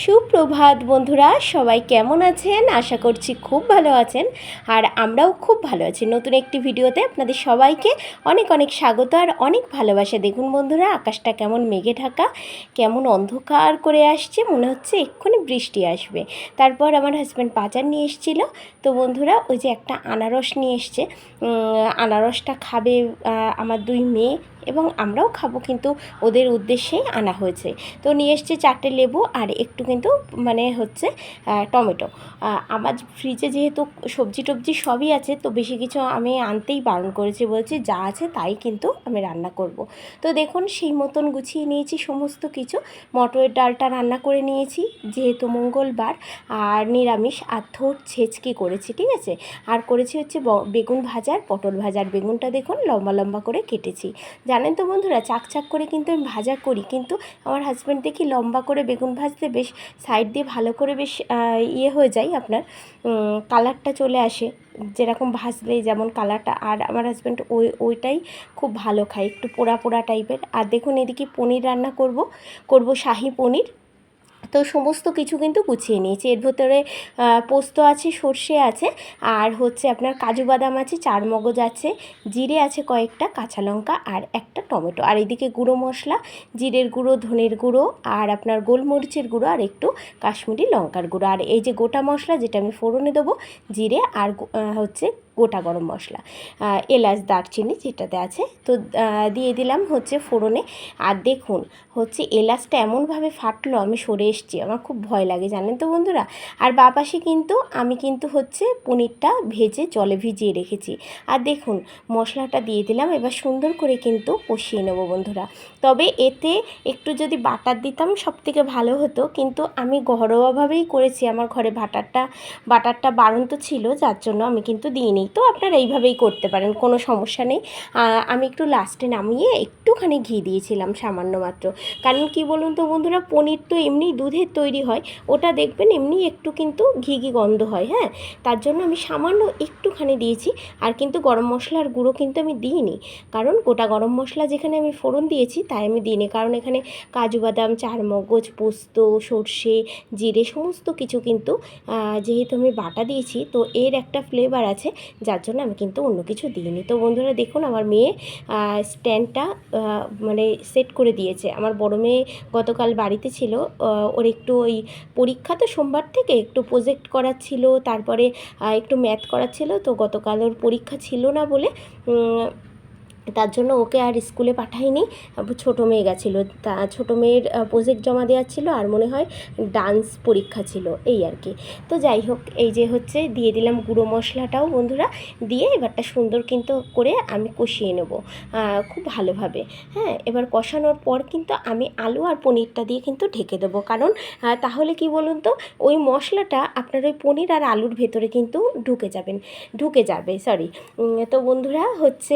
সুপ্রভাত বন্ধুরা, সবাই কেমন আছেন? আশা করছি খুব ভালো আছেন। আর আমরাও খুব ভালো আছি। নতুন একটি ভিডিওতে আপনাদের সবাইকে অনেক অনেক স্বাগত আর অনেক ভালোবাসা। দেখুন বন্ধুরা, আকাশটা কেমন মেঘে ঢাকা, কেমন অন্ধকার করে আসছে, মনে হচ্ছে এক্ষুনি বৃষ্টি আসবে। তারপর আমার হাজব্যান্ড বাজার নিয়ে এসেছিলো। তো বন্ধুরা, ওই যে একটা আনারস নিয়ে এসছে, আনারসটা খাবে আমার দুই মেয়ে এবং আমরাও খাবো, কিন্তু ওদের উদ্দেশ্যেই আনা হয়েছে। তো নিয়ে এসছে 4টে লেবু আর একটু কিন্তু হচ্ছে টমেটো। আমার ফ্রিজে যেহেতু সবজি টবজি সবই আছে, তো বেশি কিছু আমি আনতেই বারণ করেছি, বলছি যা আছে তাই কিন্তু আমি রান্না করব। তো দেখুন, সেই মতন গুছিয়ে নিয়েছি সমস্ত কিছু। মটরের ডালটা রান্না করে নিয়েছি যেহেতু মঙ্গলবার, আর নিরামিষ আধর ছেচকি করেছি, ঠিক আছে। আর করেছি হচ্ছে বেগুন ভাজার পটল ভাজার। বেগুনটা দেখুন লম্বা লম্বা করে কেটেছি। জানেন তো বন্ধুরা, চাক করে কিন্তু আমি ভাজা করি, কিন্তু আমার হাজব্যান্ড দেখি লম্বা করে বেগুন ভাজতে বেশ সাইড দিয়ে ভালো করে বেশ হয়ে যায়, আপনার কালারটা চলে আসে যেরকম ভাজলেই যেমন কালারটা। আর আমার হাজব্যান্ড ওইটাই খুব ভালো খায়, একটু পোড়া পোড়া টাইপের। আর দেখুন, এদিকে পনির রান্না করব শাহি পনির। তো সমস্ত কিছু কিন্তু গুছিয়ে নিয়েছি। এর ভেতরে পোস্ত আছে, সর্ষে আছে, আর হচ্ছে আপনার কাজু বাদাম আছে, চারমগজ আছে, জিরে আছে কয়েকটা, কাঁচা লঙ্কা আর একটা টমেটো। আর এদিকে গুঁড়ো মশলা, জিরের গুঁড়ো, ধনের গুঁড়ো আর আপনার গোলমরিচের গুঁড়ো আর একটু কাশ্মীরি লঙ্কার গুঁড়ো। আর এই যে গোটা মশলা, যেটা আমি ফোড়নে দেবো, জিরে আর হচ্ছে গোটা গরম মশলা, এলাচ, দারচিনি যেটাতে আছে, তো দিয়ে দিলাম হচ্ছে ফোড়নে। আর দেখুন হচ্ছে এলাচটা এমনভাবে ফাটলো, আমি সরে এসছি, আমার খুব ভয় লাগে জানেন তো বন্ধুরা। আর বাপাশে কিন্তু আমি হচ্ছে পনিরটা ভেজে জলে ভিজিয়ে রেখেছি। আর দেখুন মশলাটা দিয়ে দিলাম, এবার সুন্দর করে কিন্তু কষিয়ে নেব বন্ধুরা। তবে এতে একটু যদি বাটার দিতাম সবথেকে ভালো হতো, কিন্তু আমি ঘরোয়াভাবেই করেছি। আমার ঘরে বাটারটা বাড়ন্ত ছিল, যার জন্য আমি কিন্তু দিইনি। তো আপনারা এইভাবেই করতে পারেন, কোনো সমস্যা নেই। আমি একটু লাস্টে নামিয়ে একটুখানি ঘি দিয়েছিলাম সামান্য মাত্র। কারণ কি বলুন তো বন্ধুরা, পনির তো এমনি দুধের তৈরি হয়, ওটা দেখবেন এমনি একটু কিন্তু ঘি গন্ধ হয়, হ্যাঁ, তার জন্য আমি সামান্য একটুখানি দিয়েছি। আর কিন্তু গরম মশলার গুঁড়ো কিন্তু আমি দিইনি, কারণ গোটা গরম মশলা যেখানে আমি ফোড়ন দিয়েছি তাই আমি দিইনি, কারণ এখানে কাজু বাদাম, চারমগজ, পোস্ত, সর্ষে, জিরে সমস্ত কিছু কিন্তু যেহেতু আমি বাটা দিয়েছি, তো এর একটা ফ্লেভার আছে, যার জন্য আমি কিন্তু অন্য কিছু দিইনি। তো বন্ধুরা দেখুন, আমার মেয়ে স্ট্যান্ডটা সেট করে দিয়েছে। আমার বড় মেয়ে গতকাল বাড়িতে ছিল, ওর একটু ওই পরীক্ষা, তো সোমবার থেকে একটু প্রজেক্ট করার ছিল, তারপরে একটু ম্যাথ করার ছিল। তো গতকাল ওর পরীক্ষা ছিল না বলে তার জন্য ওকে আর স্কুলে পাঠাইনি। ছোটো মেয়ে গেছিলো, তা ছোটো মেয়ের প্রজেক্ট জমা দেওয়ার ছিল, আর মনে হয় ডান্স পরীক্ষা ছিল, এই আর কি। তো যাই হোক, এই যে হচ্ছে দিয়ে দিলাম গুঁড়ো মশলাটাও বন্ধুরা, দিয়ে এবারটা সুন্দর কিন্তু করে আমি কষিয়ে নেব খুব ভালোভাবে। হ্যাঁ, এবার কষানোর পর কিন্তু আমি আলু আর পনিরটা দিয়ে কিন্তু ঢেকে দেবো, কারণ তাহলে কি বলুন তো, ওই মশলাটা আপনার ওই পনির আর আলুর ভেতরে কিন্তু ঢুকে যাবে। তো বন্ধুরা হচ্ছে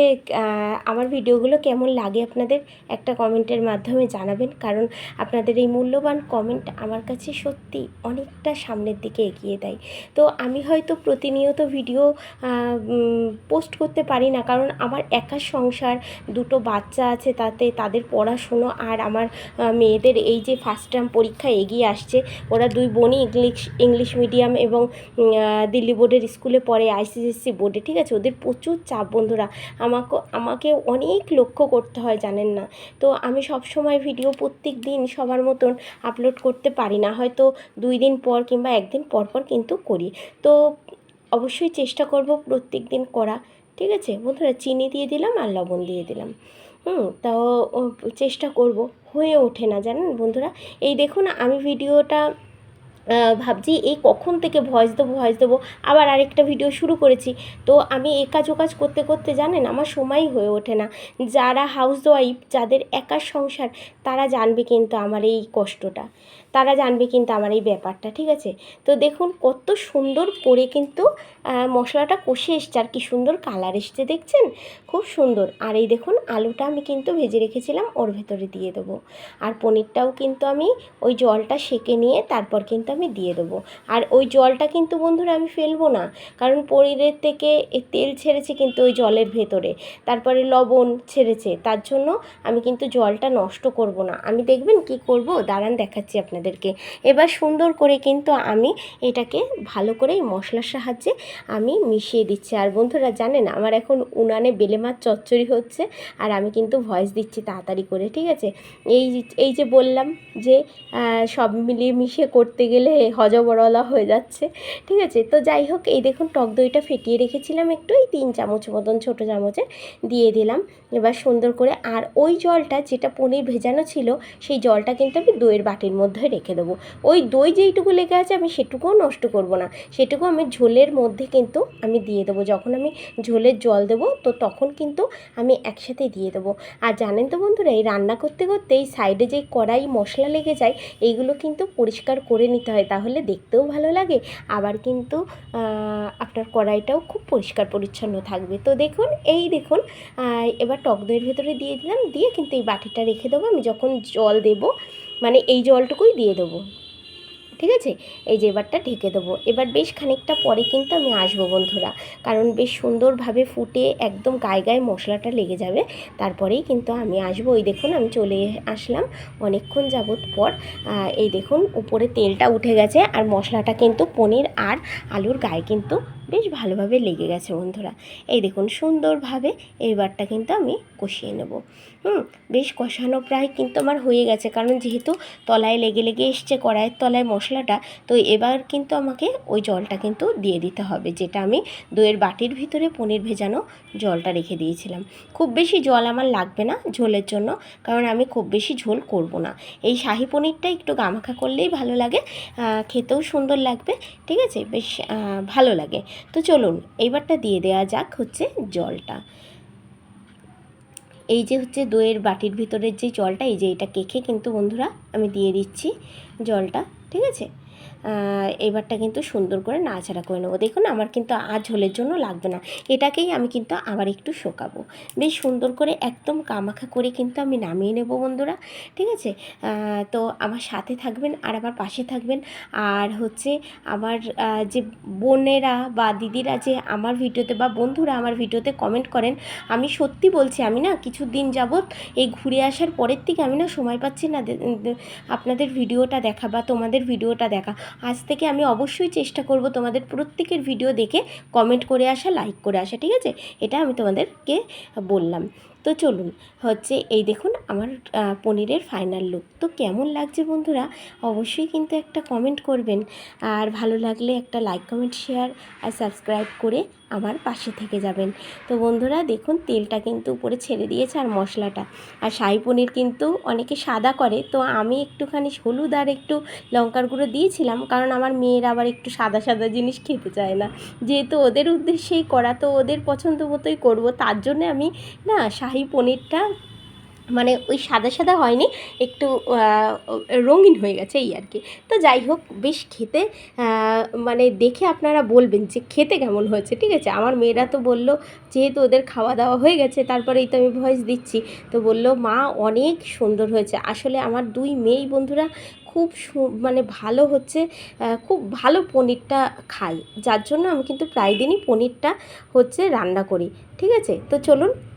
আমার ভিডিওগুলো কেমন লাগে আপনাদের একটা কমেন্টের মাধ্যমে জানাবেন, কারণ আপনাদের এই মূল্যবান কমেন্ট আমার কাছে সত্যি অনেকটা সামনের দিকে এগিয়ে দেয়। তো আমি হয়তো প্রতিনিয়ত ভিডিও পোস্ট করতে পারি না, কারণ আমার একার সংসার, দুটো বাচ্চা আছে, তাতে তাদের পড়াশুনো, আর আমার মেয়েদের এই যে ফার্স্ট টার্ম পরীক্ষা এগিয়ে আসছে, ওরা দুই বোনই ইংলিশ মিডিয়াম এবং দিল্লি বোর্ডের স্কুলে পড়ে, আইসিএসসি বোর্ডে, ঠিক আছে। ওদের প্রচুর চাপ বন্ধুরা, আমাকে অনেক লক্ষ্য করতে হয়, জানেন না। তো আমি সব সময় ভিডিও প্রত্যেক দিন সবার মতন আপলোড করতে পারি না, হয়তো 2 দিন পর কিংবা 1 দিন পর কিন্তু করি। তো অবশ্যই চেষ্টা করব প্রত্যেক দিন করা, ঠিক আছে বন্ধুরা। চিনি দিয়ে দিলাম আর লবণ দিয়ে দিলাম, তাও চেষ্টা করব, হয়ে ওঠে না জানেন বন্ধুরা। এই দেখুন, আমি ভিডিওটা ভাবছি এই কখন থেকে ভয়েস দেবো, আবার আরেকটা ভিডিও শুরু করেছি। তো আমি এ কাজ ও কাজ করতে করতে জানেন আমার সময়ই হয়ে ওঠে না। যারা হাউসওয়াইফ, যাদের একার সংসার, তারা জানবে কিন্তু আমার এই কষ্টটা, তারা জানবে কিন্তু আমার এই ব্যাপারটা, ঠিক আছে। তো দেখুন কত সুন্দর করে কিন্তু মশলাটা কষে এসছে, আর কি সুন্দর কালার এসছে দেখছেন, খুব সুন্দর। আর এই দেখুন আলুটা আমি কিন্তু ভেজে রেখেছিলাম, ওর ভেতরে দিয়ে দেবো। আর পনিরটাও কিন্তু আমি ওই জলটা সেঁকে নিয়ে তারপর কিন্তু আমি দিয়ে দেবো। আর ওই জলটা কিন্তু বন্ধুরা আমি ফেলবো না, কারণ পনিরের থেকে তেল ছেড়েছে কিন্তু ওই জলের ভেতরে, তারপরে লবণ ছেড়েছে, তার জন্য আমি কিন্তু জলটা নষ্ট করব না। আমি দেখবেন কি করব, দাঁড়ান দেখাচ্ছি আপনাদের। আপনাদেরকে। এবার সুন্দর করে কিন্তু আমি এটাকে ভালো করে এই মশলার সাহায্যে আমি মিশিয়ে দিচ্ছি। আর বন্ধুরা জানেন আমার এখন উনানে বেলে মাছ চচ্চড়ি হচ্ছে, আর আমি কিন্তু ভয়েস দিচ্ছি তাড়াতাড়ি করে, ঠিক আছে। এই যে বললাম যে সব মিলিয়ে মিশিয়ে করতে গেলে হজবরলা হয়ে যাচ্ছে, ঠিক আছে। তো যাই হোক, এই দেখুন টক দইটা ফেটিয়ে রেখেছিলাম একটু, এই 3 চামচ মতন ছোটো চামচে দিয়ে দিলাম এবার সুন্দর করে। আর ওই জলটা যেটা পনির ভেজানো ছিল সেই জলটা কিন্তু আমি দইয়ের বাটির মধ্যে রেখে দেবো। ওই দই যেইটুকু লেগে আছে আমি সেটুকুও নষ্ট করব না, সেটুকু আমি ঝোলের মধ্যে কিন্তু আমি দিয়ে দেবো। যখন আমি ঝোলের জল দেবো তো তখন কিন্তু আমি একসাথে দিয়ে দেবো। আর জানেন তো বন্ধুরা, এই রান্না করতে করতে এই সাইডে যে কড়াই মশলা লেগে যায় এইগুলো কিন্তু পরিষ্কার করে নিতে হয়, তাহলে দেখতেও ভালো লাগে, আবার কিন্তু আপনার কড়াইটাও খুব পরিষ্কার পরিচ্ছন্ন থাকবে। তো দেখুন, এই দেখুন এবার টক দইয়ের ভেতরে দিয়ে দিলাম, দিয়ে কিন্তু এই বাটিটা রেখে দেবো। আমি যখন জল দেবো মানে এই জলটুকুই দিয়ে দেবো, ঠিক আছে। এই যে এবারটা ঢেকে দেবো। এবার বেশ খানিকটা পরে কিন্তু আমি আসবো বন্ধুরা, কারণ বেশ সুন্দরভাবে ফুটে একদম গায়ে গায়ে মশলাটা লেগে যাবে, তারপরেই কিন্তু আমি আসবো। ওই দেখুন আমি চলে আসলাম অনেকক্ষণ যাবত পর। এই দেখুন উপরে তেলটা উঠে গেছে, আর মশলাটা কিন্তু পনির আর আলুর গায়ে কিন্তু বেশ ভালোভাবে লেগে গেছে বন্ধুরা। এই দেখুন সুন্দরভাবে এইবারটা কিন্তু আমি কষিয়ে নেব। বেশ কষানো প্রায় কিন্তু আমার হয়ে গেছে, কারণ যেহেতু তলায় লেগে লেগে এসছে কড়াইয়ের তলায় মশলাটা, তো এবার কিন্তু আমাকে ওই জলটা কিন্তু দিয়ে দিতে হবে, যেটা আমি দইয়ের বাটির ভিতরে পনির ভেজানো জলটা রেখে দিয়েছিলাম। খুব বেশি জল আমার লাগবে না ঝোলের জন্য, কারণ আমি খুব বেশি ঝোল করব না। এই শাহি পনিরটা একটু গামাখা করলেই ভালো লাগে, খেতেও সুন্দর লাগবে, ঠিক আছে, বেশ ভালো লাগে। তো চলুন এইবারটা দিয়ে দেওয়া যাক হচ্ছে জলটা। এই যে হচ্ছে দইয়ের বাটির ভিতরের যে জলটা, এই যে এটা কেখে কিন্তু বন্ধুরা আমি দিয়ে দিচ্ছি জলটা, ঠিক আছে। এবারটা কিন্তু সুন্দর করে নাড়াচাড়া করে নেবো। দেখুন আমার কিন্তু আর ঝোলের জন্য লাগবে না, এটাকেই আমি কিন্তু আবার একটু শোকাবো। বেশ সুন্দর করে একদম কামাখা করে কিন্তু আমি নামিয়ে নেব বন্ধুরা, ঠিক আছে। তো আমার সাথে থাকবেন আর আমার পাশে থাকবেন। আর হচ্ছে আমার যে বোনেরা বা দিদিরা যে আমার ভিডিওতে বা বন্ধুরা আমার ভিডিওতে কমেন্ট করেন, আমি সত্যি বলছি আমি না কিছুদিন যাবত এই ঘুরে আসার পরের থেকে আমি না সময় পাচ্ছি না আপনাদের ভিডিওটা দেখা বা তোমাদের ভিডিওটা দেখা। আজ থেকে আমি অবশ্যই চেষ্টা করব তোমাদের প্রত্যেকের ভিডিও দেখে কমেন্ট করে আসা, লাইক করে আসা, ঠিক আছে। এটা আমি তোমাদেরকে বললাম। তো চলুন হচ্ছে এই দেখুন আমার পনিরের ফাইনাল লুক। তো কেমন লাগছে বন্ধুরা অবশ্যই কিন্তু একটা কমেন্ট করবেন, আর ভালো লাগলে একটা লাইক কমেন্ট শেয়ার আর সাবস্ক্রাইব করে আমার পাশে থেকে যাবেন। তো বন্ধুরা দেখুন তেলটা কিন্তু উপরে ছেড়ে দিয়েছে আর মশলাটা। আর শাহি পনির কিন্তু অনেকে সাদা করে, তো আমি একটুখানি হলুদ আর একটু লঙ্কার গুঁড়ো দিয়েছিলাম, কারণ আমার মেয়েরা আবার একটু সাদা সাদা জিনিস খেতে চায় না, যেহেতু ওদের উদ্দেশ্যেই করা, তো ওদের পছন্দ মতোই করবো, তার জন্যে আমি না শাহি পনিরটা মানে ওই সাদা সাদা হয়নি, একটু রঙিন হয়ে গেছে এই আর কি। তো যাই হোক বেশ খেতে মানে দেখে আপনারা বলবেন যে খেতে কেমন হয়েছে, ঠিক আছে। আমার মেয়েরা তো বললো, যেহেতু ওদের খাওয়া দাওয়া হয়ে গেছে তারপরেই তো আমি ভয়েস দিচ্ছি, তো বললো মা অনেক সুন্দর হয়েছে। আসলে আমার দুই মেয়েই বন্ধুরা খুব মানে ভালো হচ্ছে, খুব ভালো পনিরটা খায়, যার জন্য আমি কিন্তু প্রায় দিনই পনিরটা হচ্ছে রান্না করি, ঠিক আছে। তো চলুন